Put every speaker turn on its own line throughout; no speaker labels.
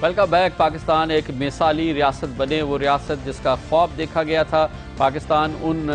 Welcome back. Pakistan ایک مثالی ریاست بنے، وہ ریاست جس کا خواب دیکھا گیا تھا۔ پاکستان ان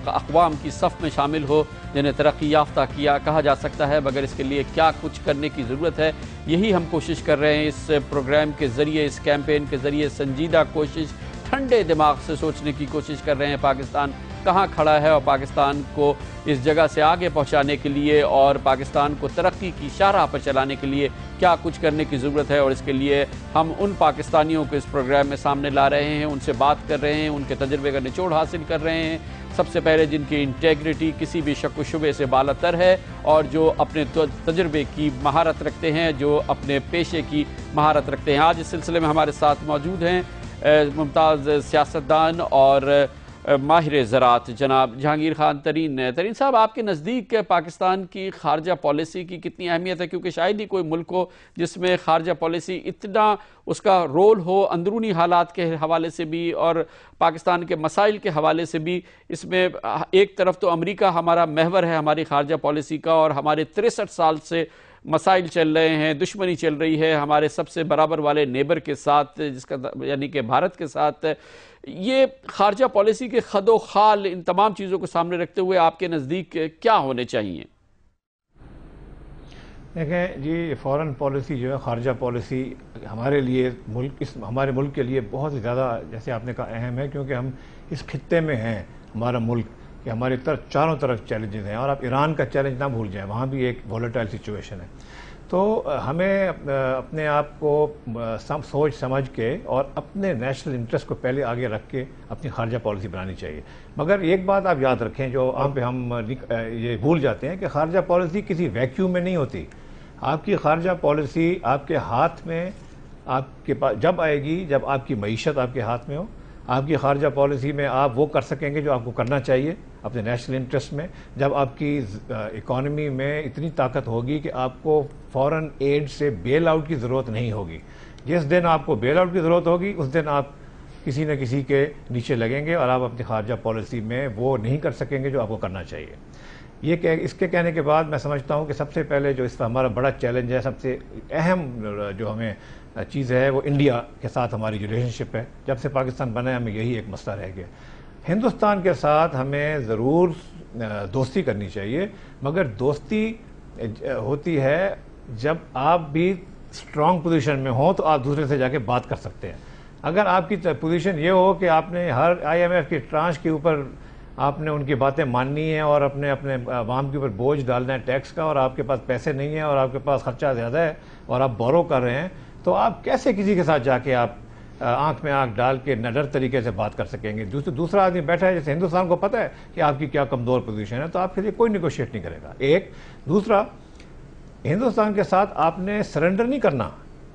اقوام کی صف میں شامل ہو جنہیں ترقی یافتہ کہا جا سکتا ہے، مگر اس کے لیے کیا کچھ کرنے کی ضرورت ہے، یہی ہم کوشش کر رہے ہیں اس پروگرام کے ذریعے، اس کیمپین کے ذریعے۔ سنجیدہ کوشش، ٹھنڈے دماغ سے سوچنے کی کوشش کر رہے ہیں پاکستان کہاں کھڑا ہے اور پاکستان کو اس جگہ سے آگے پہنچانے کے لیے اور پاکستان کو ترقی کی شاہراہ پر چلانے کے لیے کیا کچھ کرنے کی ضرورت ہے۔ اور اس کے لیے ہم ان پاکستانیوں کو اس پروگرام میں سامنے لا رہے ہیں، ان سے بات کر رہے ہیں، ان کے تجربے کا نچوڑ حاصل کر رہے ہیں۔ سب سے پہلے جن کی انٹیگریٹی کسی بھی شک و شبے سے بالا تر ہے اور جو اپنے تجربے کی مہارت رکھتے ہیں، جو اپنے پیشے کی مہارت رکھتے ہیں۔ آج اس سلسلے میں ہمارے ساتھ موجود ہیں ممتاز سیاستدان اور ماہر زراعت جناب جہانگیر خان ترین۔ ترین صاحب، آپ کے نزدیک پاکستان کی خارجہ پالیسی کی کتنی اہمیت ہے؟ کیونکہ شاید ہی کوئی ملک ہو جس میں خارجہ پالیسی اتنا اس کا رول ہو، اندرونی حالات کے حوالے سے بھی اور پاکستان کے مسائل کے حوالے سے بھی۔ اس میں ایک طرف تو امریکہ ہمارا محور ہے ہماری خارجہ پالیسی کا، اور ہمارے 63 سال سے مسائل چل رہے ہیں، دشمنی چل رہی ہے ہمارے سب سے برابر والے نیبر کے ساتھ، جس کا یعنی کہ بھارت کے ساتھ۔ یہ خارجہ پالیسی کے خد و خال، ان تمام چیزوں کو سامنے رکھتے ہوئے آپ کے نزدیک کیا ہونے چاہیے؟
دیکھیں جی، فارن پالیسی جو ہے، خارجہ پالیسی ہمارے لیے ہمارے ملک کے لیے بہت زیادہ، جیسے آپ نے کہا، اہم ہے، کیونکہ ہم اس خطے میں ہیں، ہمارا ملک، کہ ہماری چاروں طرف چیلنجز ہیں۔ اور آپ ایران کا چیلنج نہ بھول جائیں، وہاں بھی ایک وولٹائل سچویشن ہے۔ تو ہمیں اپنے آپ کو سوچ سمجھ کے اور اپنے نیشنل انٹرسٹ کو پہلے آگے رکھ کے اپنی خارجہ پالیسی بنانی چاہیے۔ مگر ایک بات آپ یاد رکھیں جو عام پہ ہم یہ بھول جاتے ہیں، کہ خارجہ پالیسی کسی ویکیوم میں نہیں ہوتی۔ آپ کی خارجہ پالیسی آپ کے ہاتھ میں آپ کے پاس جب آئے گی جب آپ کی معیشت آپ کے ہاتھ میں ہو۔ آپ کی خارجہ پالیسی میں آپ وہ کر سکیں گے جو آپ کو کرنا چاہیے اپنے نیشنل انٹرسٹ میں، جب آپ کی اکانومی میں اتنی طاقت ہوگی کہ آپ کو فورن ایڈ سے بیل آؤٹ کی ضرورت نہیں ہوگی۔ جس دن آپ کو بیل آؤٹ کی ضرورت ہوگی، اس دن آپ کسی نہ کسی کے نیچے لگیں گے اور آپ اپنی خارجہ پالیسی میں وہ نہیں کر سکیں گے جو آپ کو کرنا چاہیے۔ اس کے کہنے کے بعد میں سمجھتا ہوں کہ سب سے پہلے جو اس پر ہمارا بڑا چیلنج ہے، سب سے اہم جو ہمیں چیز ہے، وہ انڈیا کے ساتھ ہماری جو ریلیشن شپ ہے۔ جب سے پاکستان بنا ہے، ہمیں یہی ایک مسئلہ رہ گیا۔ ہندوستان کے ساتھ ہمیں ضرور دوستی کرنی چاہیے، مگر دوستی ہوتی ہے جب آپ بھی اسٹرانگ پوزیشن میں ہوں، تو آپ دوسرے سے جا کے بات کر سکتے ہیں۔ اگر آپ کی پوزیشن یہ ہو کہ آپ نے ہر IMF کی ٹرانش کے اوپر آپ نے ان کی باتیں ماننی ہیں اور اپنے عوام کے اوپر بوجھ ڈالنا ہے ٹیکس کا، اور آپ کے پاس پیسے نہیں ہیں اور آپ کے پاس خرچہ زیادہ ہے اور آپ بورو کر رہے ہیں، تو آپ کیسے کسی کے ساتھ جا کے آپ آنکھ میں آنکھ ڈال کے نڈر طریقے سے بات کر سکیں گے؟ دوسرا آدمی بیٹھا ہے، جیسے ہندوستان کو پتہ ہے کہ آپ کی کیا کمزور پوزیشن ہے، تو آپ کے لیے کوئی نیگوشیٹ نہیں کرے گا۔ ایک دوسرا، ہندوستان کے ساتھ آپ نے سرنڈر نہیں کرنا۔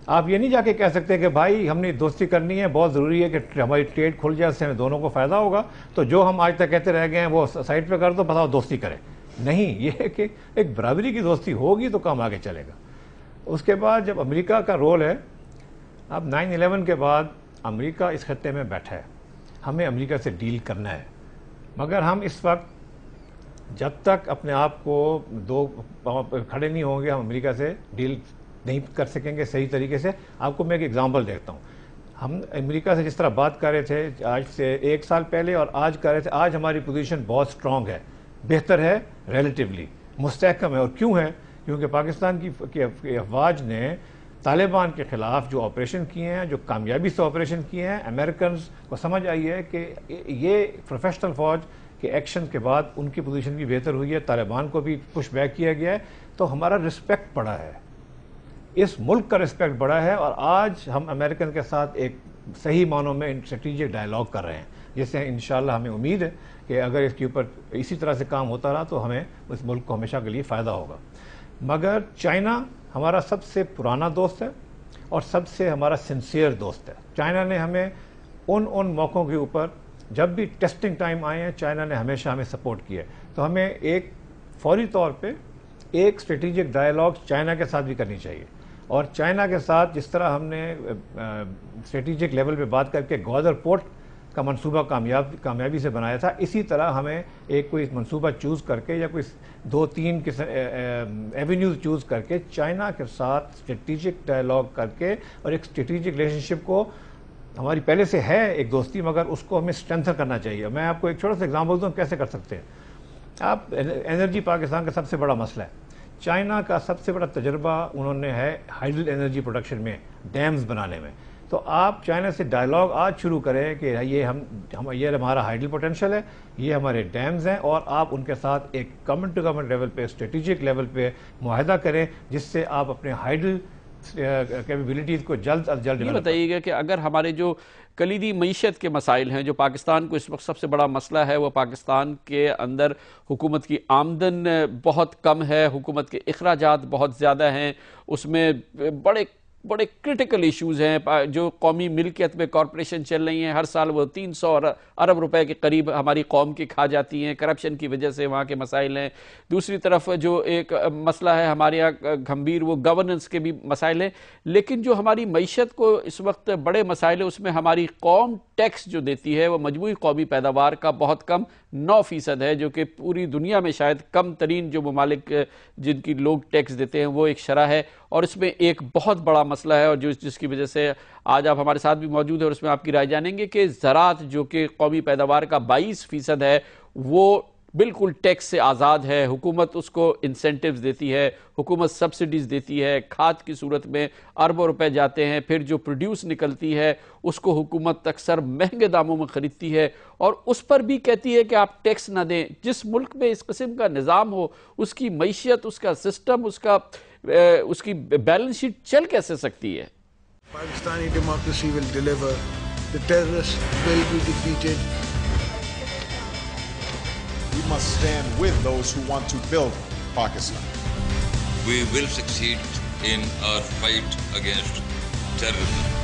آپ یہ نہیں جا کے کہہ سکتے کہ بھائی ہم نے دوستی کرنی ہے، بہت ضروری ہے کہ ہماری ٹریڈ کھل جائے، اس سے ہمیں دونوں کو فائدہ ہوگا، تو جو ہم آج تک کہتے رہ گئے ہیں وہ سائٹ پہ کر دو، بتاؤ دوستی کریں۔ نہیں، یہ ہے کہ ایک برابری کی دوستی ہوگی تو کام آگے چلے گا۔ اس کے بعد جب امریکہ کا رول ہے، اب 9/11 کے بعد امریکہ اس خطے میں بیٹھا ہے، ہمیں امریکہ سے ڈیل کرنا ہے، مگر ہم اس وقت جب تک اپنے آپ کو دو پاؤں پہ کھڑے نہیں ہوں گے، ہم امریکہ سے ڈیل نہیں کر سکیں گے صحیح طریقے سے۔ آپ کو میں ایک ایگزامپل دیکھتا ہوں۔ ہم امریکہ سے جس طرح بات کر رہے تھے آج سے 1 سال پہلے اور آج کر رہے تھے، آج ہماری پوزیشن بہت سٹرونگ ہے، بہتر ہے، ریلیٹیولی مستحکم ہے۔ اور کیوں ہے؟ کیونکہ پاکستان کی افواج نے طالبان کے خلاف جو آپریشن کیے ہیں، جو کامیابی سے آپریشن کیے ہیں، امریکنز کو سمجھ آئی ہے کہ یہ پروفیشنل فوج کے ایکشن کے بعد ان کی پوزیشن بھی بہتر ہوئی ہے، طالبان کو بھی پش بیک کیا گیا ہے، تو ہمارا رسپیکٹ بڑھا ہے، اس ملک کا رسپیکٹ بڑھا ہے۔ اور آج ہم امریکن کے ساتھ ایک صحیح معنوں میں اسٹریٹجک ڈائلاگ کر رہے ہیں، جس سے انشاءاللہ ہمیں امید ہے کہ اگر اس کے اوپر اسی طرح سے کام ہوتا رہا تو ہمیں اس ملک کو ہمیشہ کے لیے فائدہ ہوگا۔ مگر چائنا ہمارا سب سے پرانا دوست ہے اور سب سے ہمارا سنسیئر دوست ہے۔ چائنا نے ہمیں ان موقعوں کے اوپر جب بھی ٹیسٹنگ ٹائم آئے ہیں، چائنا نے ہمیشہ ہمیں سپورٹ کیا ہے۔ تو ہمیں ایک فوری طور پہ ایک اسٹریٹجک ڈائلاگ چائنا کے ساتھ بھی کرنی چاہیے، اور چائنا کے ساتھ جس طرح ہم نے اسٹریٹجک لیول پہ بات کر کے گوادر پورٹ کا منصوبہ کامیابی سے بنایا تھا. اسی طرح ہمیں ایک کوئی منصوبہ چوز کر کے یا کوئی 2-3 ایونیوز چوز کر کے چائنا کے ساتھ اسٹریٹجک ڈائلاگ کر کے اور ایک اسٹریٹجک ریلیشن شپ کو, ہماری پہلے سے ہے ایک دوستی مگر اس کو ہمیں اسٹرینتھن کرنا چاہیے. میں آپ کو ایک چھوٹا سا ایگزامپل دوں کیسے کر سکتے ہیں. آپ انرجی پاکستان کا سب سے بڑا مسئلہ ہے. چائنا کا سب سے بڑا تجربہ انہوں نے ہے ہائیڈل انرجی پروڈکشن میں, ڈیمز بنانے میں. تو آپ چائنا سے ڈائلاگ آج شروع کریں کہ یہ ہمارا ہائیڈل پوٹینشیل ہے, یہ ہمارے ڈیمز ہیں, اور آپ ان کے ساتھ ایک گورنمنٹ ٹو گورنمنٹ لیول پہ, اسٹریٹجک لیول پہ معاہدہ کریں جس سے آپ اپنے ہائیڈل کیپیبلٹیز کو جلد از جلد.
یہ بتائیے گا کہ اگر ہمارے جو کلیدی معیشت کے مسائل ہیں, جو پاکستان کو اس وقت سب سے بڑا مسئلہ ہے, وہ پاکستان کے اندر حکومت کی آمدن بہت کم ہے, حکومت کے اخراجات بہت زیادہ ہیں, اس میں بڑے کرٹیکل ایشوز ہیں, جو قومی ملکیت میں کارپوریشن چل رہی ہیں, ہر سال وہ 300 ارب روپے کے قریب ہماری قوم کی کھا جاتی ہیں, کرپشن کی وجہ سے وہاں کے مسائل ہیں. دوسری طرف جو ایک مسئلہ ہے ہمارے یہاں گھمبیر, وہ گورننس کے بھی مسائل ہیں. لیکن جو ہماری معیشت کو اس وقت بڑے مسائل ہیں, اس میں ہماری قوم ٹیکس جو دیتی ہے وہ مجموعی قومی پیداوار کا بہت کم 9% ہے, جو کہ پوری دنیا میں شاید کم ترین جو ممالک جن کی لوگ ٹیکس دیتے ہیں وہ ایک شرح ہے. اور اس میں ایک بہت بڑا مسئلہ ہے, اور جس کی وجہ سے آج آپ ہمارے ساتھ بھی موجود ہیں, اور اس میں آپ کی رائے جانیں گے کہ زراعت جو کہ قومی پیداوار کا 22% ہے, وہ بالکل ٹیکس سے آزاد ہے. حکومت اس کو انسینٹیوز دیتی ہے, حکومت سبسڈیز دیتی ہے, کھاد کی صورت میں اربوں روپے جاتے ہیں, پھر جو پروڈیوس نکلتی ہے اس کو حکومت اکثر مہنگے داموں میں خریدتی ہے, اور اس پر بھی کہتی ہے کہ آپ ٹیکس نہ دیں. جس ملک میں اس قسم کا نظام ہو, اس کی معیشت, اس کا سسٹم, اس کی بیلنس شیٹ چل کیسے سکتی ہے؟
Pakistani democracy will deliver. The terrorists will be defeated.
We must stand with those who want to build Pakistan.
We will succeed in our fight against terrorism.